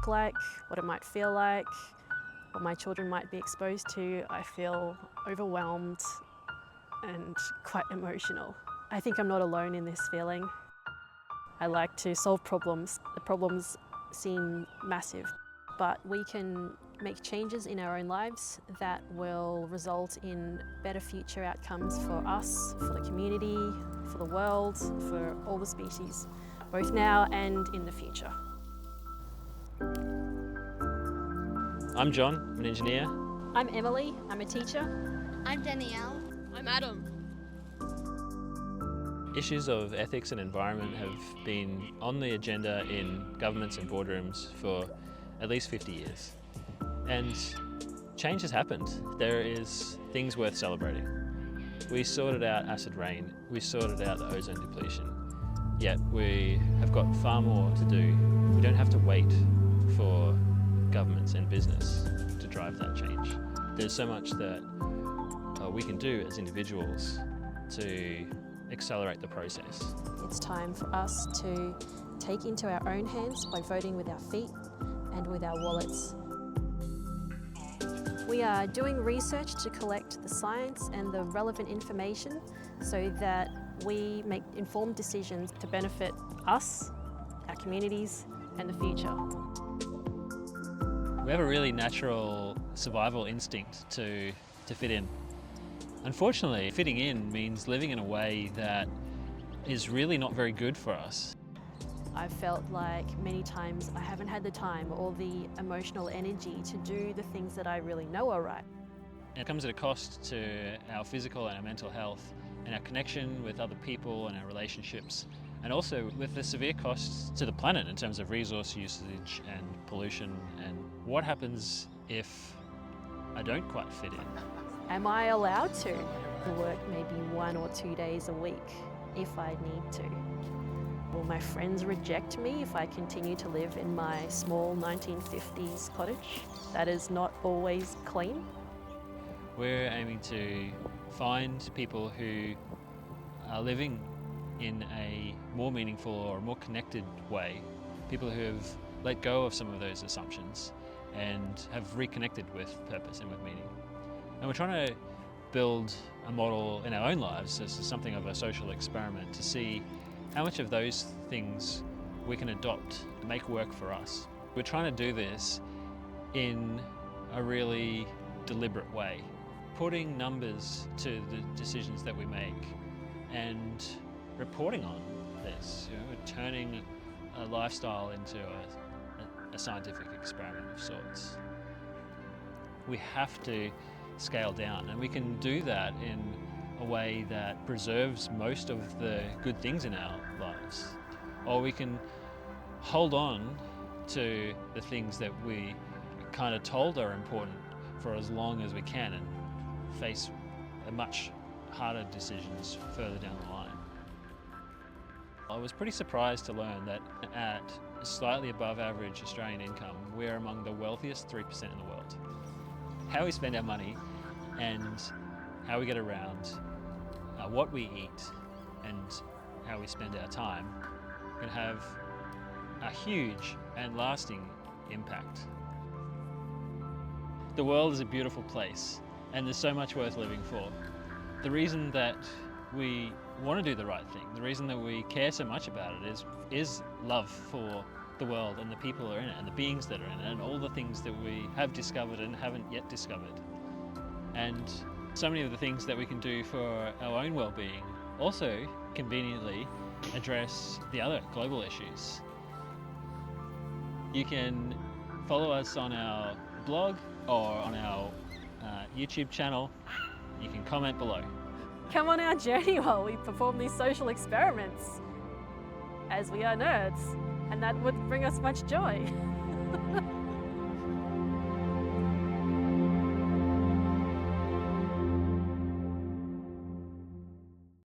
look like, what it might feel like, what my children might be exposed to, I feel overwhelmed and quite emotional. I think I'm not alone in this feeling. I like to solve problems. The problems seem massive, but we can make changes in our own lives that will result in better future outcomes for us, for the community, for the world, for all the species, both now and in the future. I'm John, I'm an engineer. I'm Emily, I'm a teacher. I'm Danielle. I'm Adam. Issues of ethics and environment have been on the agenda in governments and boardrooms for at least 50 years. And change has happened. There is things worth celebrating. We sorted out acid rain, we sorted out the ozone depletion, yet we have got far more to do. We don't have to wait for governments and business to drive that change. There's so much that we can do as individuals to accelerate the process. It's time for us to take into our own hands by voting with our feet and with our wallets. We are doing research to collect the science and the relevant information so that we make informed decisions to benefit us, our communities, and the future. We have a really natural survival instinct to fit in. Unfortunately, fitting in means living in a way that is really not very good for us. I've felt like many times I haven't had the time or the emotional energy to do the things that I really know are right. It comes at a cost to our physical and our mental health and our connection with other people and our relationships, and also with the severe costs to the planet in terms of resource usage and pollution. And what happens if I don't quite fit in? Am I allowed to work maybe 1 or 2 days a week if I need to? Will my friends reject me if I continue to live in my small 1950s cottage that is not always clean? We're aiming to find people who are living in a more meaningful or more connected way, people who have let go of some of those assumptions and have reconnected with purpose and with meaning. And we're trying to build a model in our own lives as something of a social experiment to see how much of those things we can adopt and make work for us. We're trying to do this in a really deliberate way, putting numbers to the decisions that we make and reporting on this, turning a lifestyle into a scientific experiment of sorts. We have to scale down, and we can do that in a way that preserves most of the good things in our lives. Or we can hold on to the things that we kind of told are important for as long as we can and face much harder decisions further down the line. I was pretty surprised to learn that at slightly above average Australian income, we're among the wealthiest 3% in the world. How we spend our money and how we get around, what we eat and how we spend our time can have a huge and lasting impact. The world is a beautiful place and there's so much worth living for. The reason that we want to do the right thing, the reason that we care so much about it is love for the world and the people that are in it and the beings that are in it and all the things that we have discovered and haven't yet discovered. And so many of the things that we can do for our own well-being also conveniently address the other global issues. You can follow us on our blog or on our YouTube channel. You can comment below. Come on our journey while we perform these social experiments, as we are nerds, and that would bring us much joy.